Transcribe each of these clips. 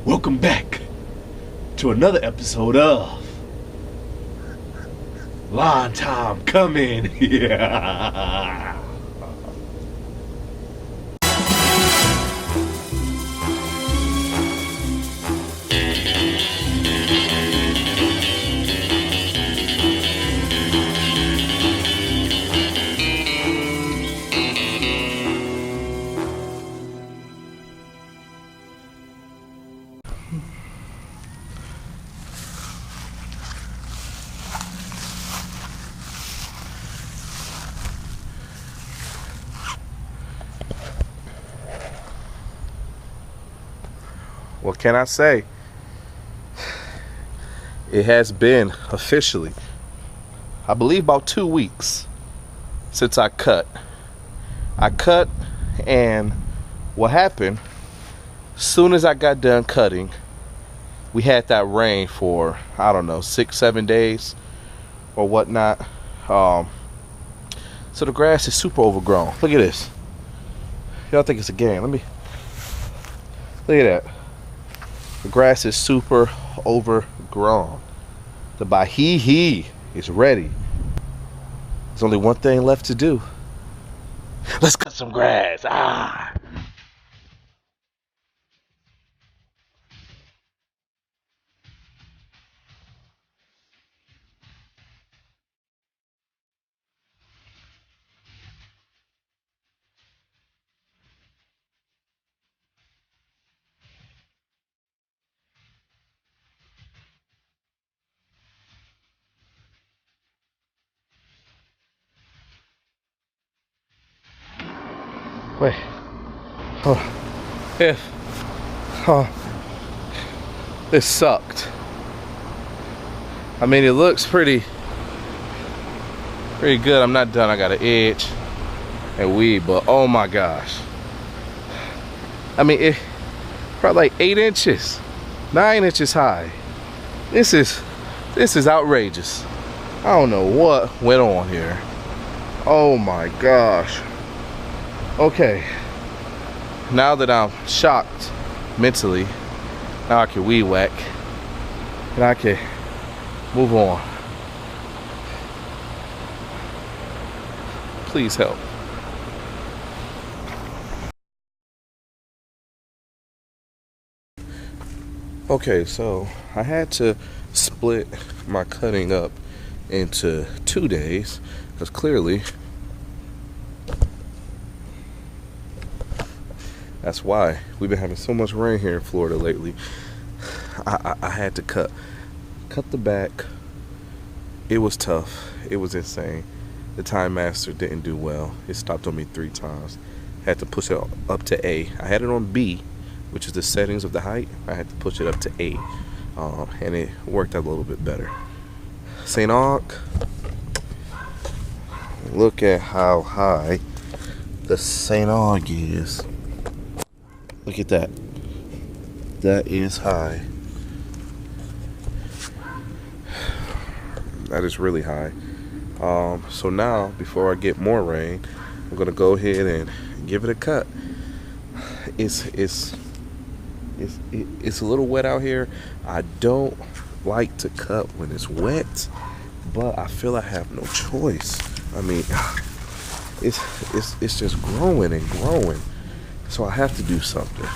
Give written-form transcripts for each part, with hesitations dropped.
Welcome back to another episode of Long Time Coming. Yeah. What can I say? It has been officially, I believe, about 2 weeks since I cut. And what happened, soon as I got done cutting, we had that rain for, I don't know, 6-7 days or whatnot. So the grass is super overgrown. Look at this. Y'all think it's a game? Look at that. The grass is super overgrown. The bahihi is ready. There's only one thing left to do. Let's cut some grass. Wait. This sucked. I mean, it looks pretty good. I'm not done. I got an edge and weed, but oh my gosh. I mean, it probably like 8 inches, 9 inches high. This is outrageous. I don't know what went on here. Oh my gosh. Okay, now that I'm shocked mentally, now I can weed whack and I can move on. Please help. Okay, so I had to split my cutting up into 2 days because clearly that's why we've been having so much rain here in Florida lately. I had to cut the back. It was tough. It was insane. The Time Master didn't do well. It stopped on me 3 times. Had to push it up to A. I had it on B, which is the settings of the height. I had to push it up to A, and it worked out a little bit better. St. Aug, look at how high the St. Aug is. Look at that. That is high. That is really high. So now, before I get more rain, I'm gonna go ahead and give it a cut. It's a little wet out here. I don't like to cut when it's wet, but I feel I have no choice. I mean, it's just growing and growing. So I have to do something.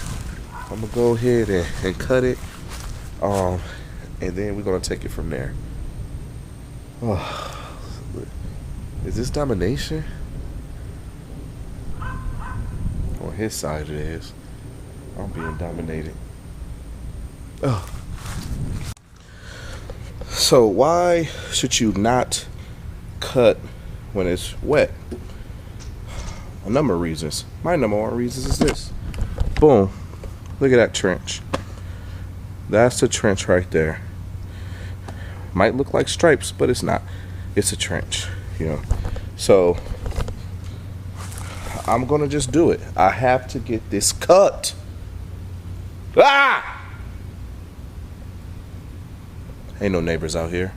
I'm gonna go ahead and cut it, and then we're gonna take it from there. Oh, is this domination? On his side it is. I'm being dominated. Oh. So why should you not cut when it's wet? A number of reasons. My number one reasons is this. Boom. Look at that trench. That's the trench right there. Might look like stripes, but it's not. It's a trench, you know. So I'm gonna just do it. I have to get this cut. Ain't no neighbors out here.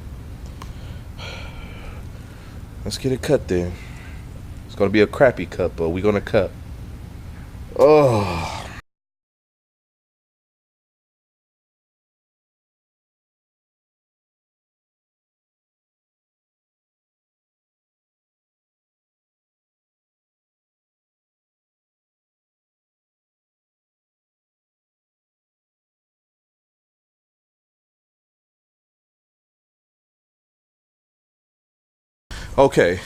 Let's get it cut then. It's gonna be a crappy cut, but we're gonna cut. Oh. Okay,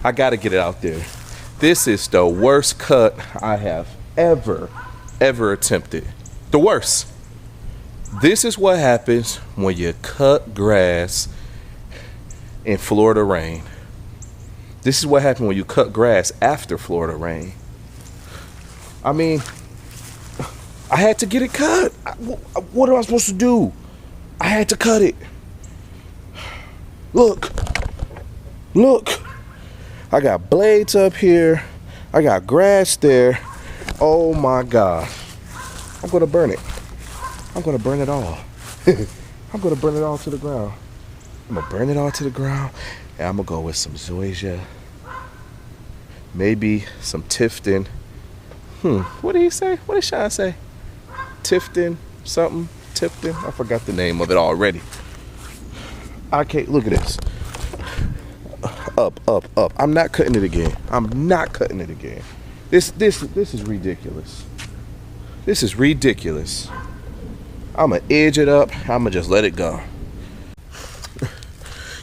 I gotta get it out there. This is the worst cut I have ever attempted. The worst. This is what happens when you cut grass in Florida rain. This is what happened when you cut grass after Florida rain. I mean, I had to get it cut. What am I supposed to do? I had to cut it. Look. I got blades up here. I got grass there. Oh my God. I'm gonna burn it. I'm gonna burn it all. I'm gonna burn it all to the ground. I'm gonna burn it all to the ground. And I'm gonna go with some zoysia. Maybe some Tifton. What did he say? What did Sean say? Tifton, something, Tifton. I forgot the name of it already. I can't, look at this. Up. I'm not cutting it again. This is ridiculous. This is ridiculous. I'm gonna edge it up. I'm gonna just let it go.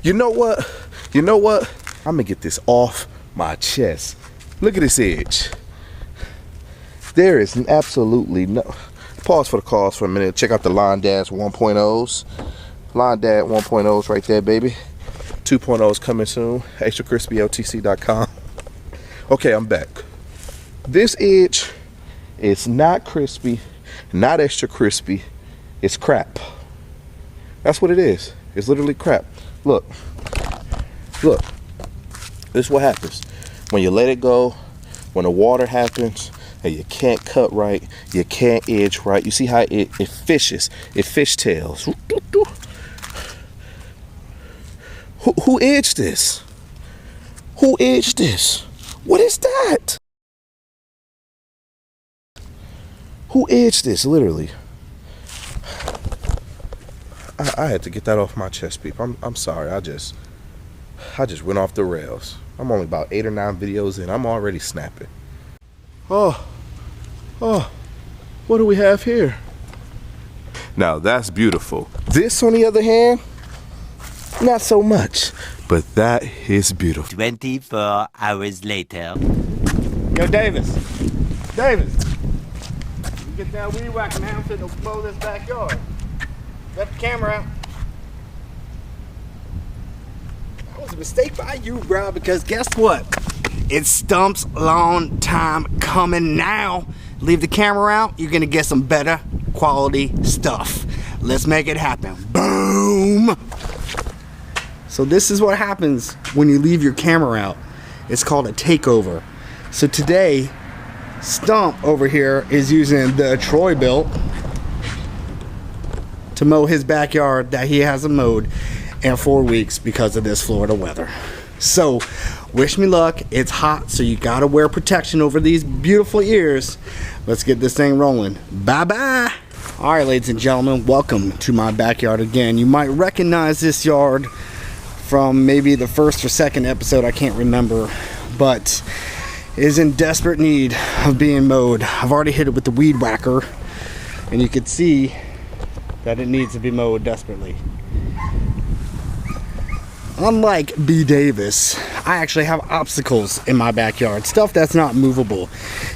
You know what? I'm gonna get this off my chest. Look at this edge. There is absolutely no... Pause for the cause for a minute. Check out the Line Dash 1.0s. Line Dash 1.0s right there, baby. 2.0s coming soon. ExtraCrispyOTC.com. Okay, I'm back. This edge is not crispy, not extra crispy. It's crap. That's what it is. It's literally crap. Look. This is what happens when you let it go, when the water happens, and you can't cut right, you can't edge right. You see how it fishes, it fishtails. Who edged this? Who edged this? What is that? Who edged this, literally? I had to get that off my chest, people. I'm sorry. I just went off the rails. I'm only about 8 or 9 videos in. I'm already snapping. Oh, what do we have here? Now that's beautiful. This, on the other hand, not so much, but that is beautiful. 24 hours later. Yo, Davis, you get that weed whacking now, I'm finna mow this backyard. Let the camera out. That was a mistake by you, bro, because guess what? It's Stump's long time coming now. Leave the camera out, you're gonna get some better quality stuff. Let's make it happen. Boom! So this is what happens when you leave your camera out. It's called a takeover. So today, Stump over here is using the Troy built to mow his backyard that he hasn't mowed in 4 weeks because of this Florida weather. So wish me luck. It's hot, so you gotta wear protection over these beautiful ears. Let's get this thing rolling. Bye bye. All right, ladies and gentlemen, welcome to my backyard again. You might recognize this yard from maybe the first or second episode, I can't remember, but is in desperate need of being mowed. I've already hit it with the weed whacker, and you can see that it needs to be mowed desperately. Unlike B. Davis, I actually have obstacles in my backyard, stuff that's not movable.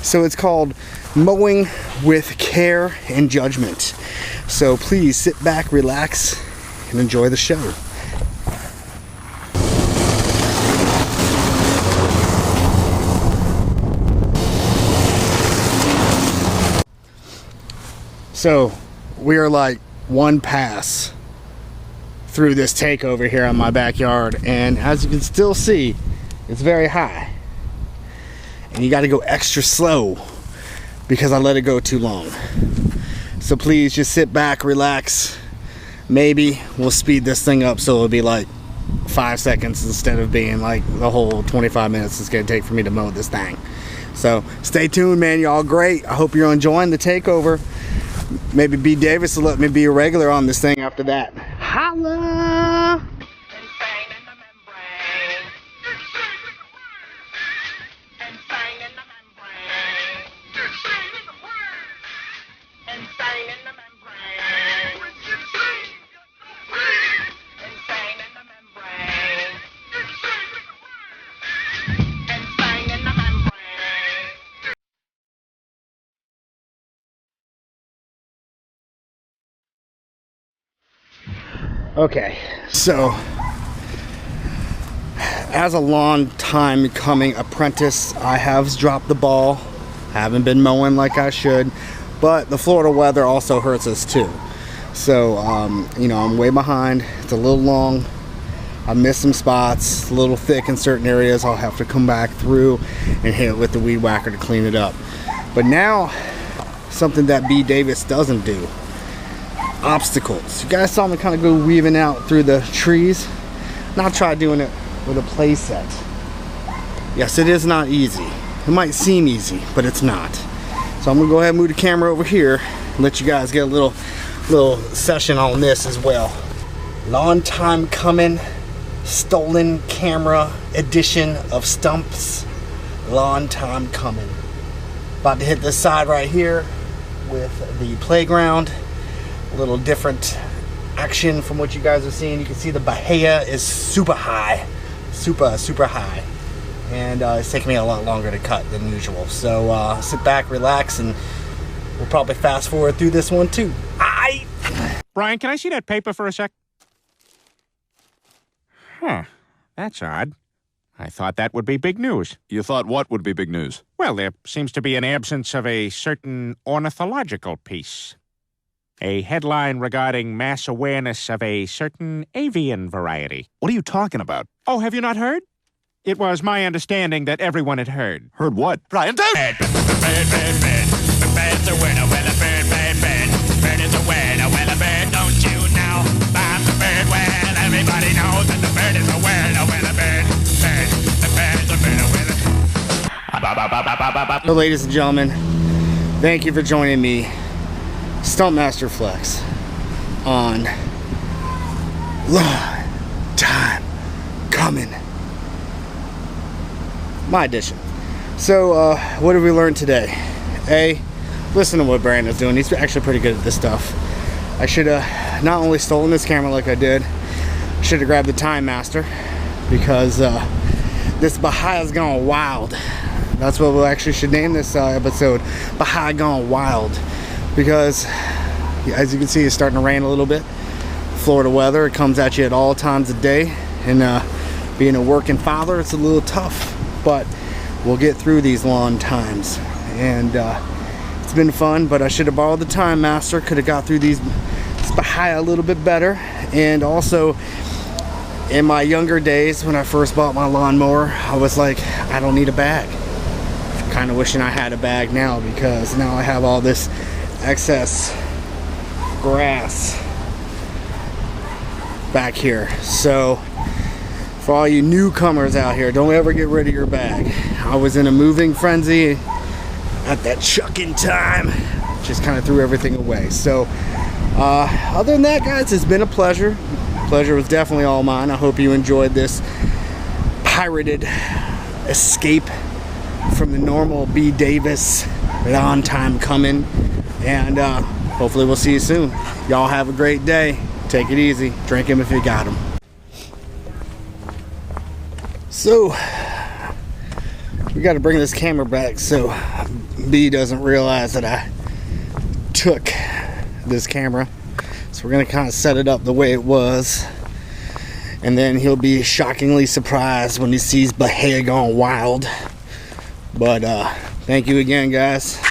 So it's called mowing with care and judgment. So please sit back, relax, and enjoy the show. So we are like one pass through this takeover here on my backyard, and as you can still see, it's very high, and you got to go extra slow because I let it go too long. So please just sit back, relax. Maybe we'll speed this thing up so it'll be like 5 seconds instead of being like the whole 25 minutes it's gonna take for me to mow this thing. So stay tuned, man. Y'all great. I hope you're enjoying the takeover. Maybe B. Davis will let me be a regular on this thing after that. Holla! Okay, so as a long time coming apprentice, I have dropped the ball. Haven't been mowing like I should, but the Florida weather also hurts us too. So, you know, I'm way behind. It's a little long. I missed some spots, a little thick in certain areas. I'll have to come back through and hit it with the weed whacker to clean it up. But now, something that B. Davis doesn't do. Obstacles. You guys saw me kind of go weaving out through the trees. Now try doing it with a play set. Yes, it is not easy. It might seem easy, but it's not. So I'm gonna go ahead and move the camera over here and let you guys get a little session on this as well. Long time coming, stolen camera edition of Stumps. Long time coming. About to hit this side right here with the playground. A little different action from what you guys are seeing. You can see the bahia is super high, super high, and it's taking me a lot longer to cut than usual. So sit back, relax, and we'll probably fast forward through this one too. Brian, can I see that paper for a sec? Huh, that's odd. I thought that would be big news. You thought what would be big news? Well, there seems to be an absence of a certain ornithological piece. A headline regarding mass awareness of a certain avian variety. What are you talking about? Oh, have you not heard? It was my understanding that everyone had heard. Heard what? Brian, don't! Bird's a winner, well, a bird. Bird is a winner, well, a bird, don't you know? I'm the bird, well, everybody knows that the bird is a winner, well, a bird. The bird is a winner, So, ladies and gentlemen, thank you for joining me, Stump Master Flex, on Long Time Coming, my edition. So, what did we learn today? A, listen to what Brandon's doing. He's actually pretty good at this stuff. I should have not only stolen this camera like I did, I should have grabbed the Time Master, because this Baha'i's gone wild. That's what we actually should name this episode, Baha'i Gone Wild, because as you can see, it's starting to rain a little bit. Florida weather, it comes at you at all times of day, and being a working father, it's a little tough, but we'll get through these long times. And it's been fun, but I should have borrowed the Time Master. Could have got through this Baha'i a little bit better. And also, in my younger days, when I first bought my lawnmower, I was like, I don't need a bag. Kind of wishing I had a bag now, because now I have all this excess grass back here. So for all you newcomers out here, don't ever get rid of your bag. I was in a moving frenzy at that chucking time, just kind of threw everything away. So other than that, guys, it's been a pleasure. Pleasure was definitely all mine. I hope you enjoyed this pirated escape from the normal B. Davis. Long time coming, and hopefully we'll see you soon. Y'all have a great day. Take it easy. Drink him if you got him. So we got to bring this camera back so B doesn't realize that I took this camera. So we're gonna kind of set it up the way it was, and then he'll be shockingly surprised when he sees Bahia Gone Wild. But thank you again, guys.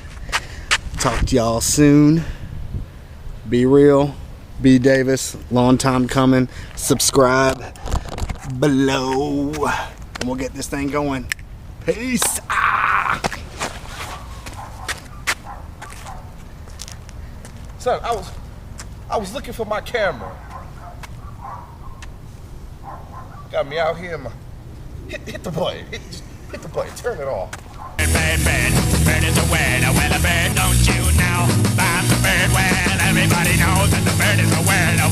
Talk to y'all soon. Be real. B. Davis. Long time coming. Subscribe below, and we'll get this thing going. Peace. Son, I was looking for my camera. Got me out here. Hit the button. Hit the button. Turn it off. Bird is a winner, well, a bird, don't you know? I'm the bird, well, everybody knows that the bird is a winner.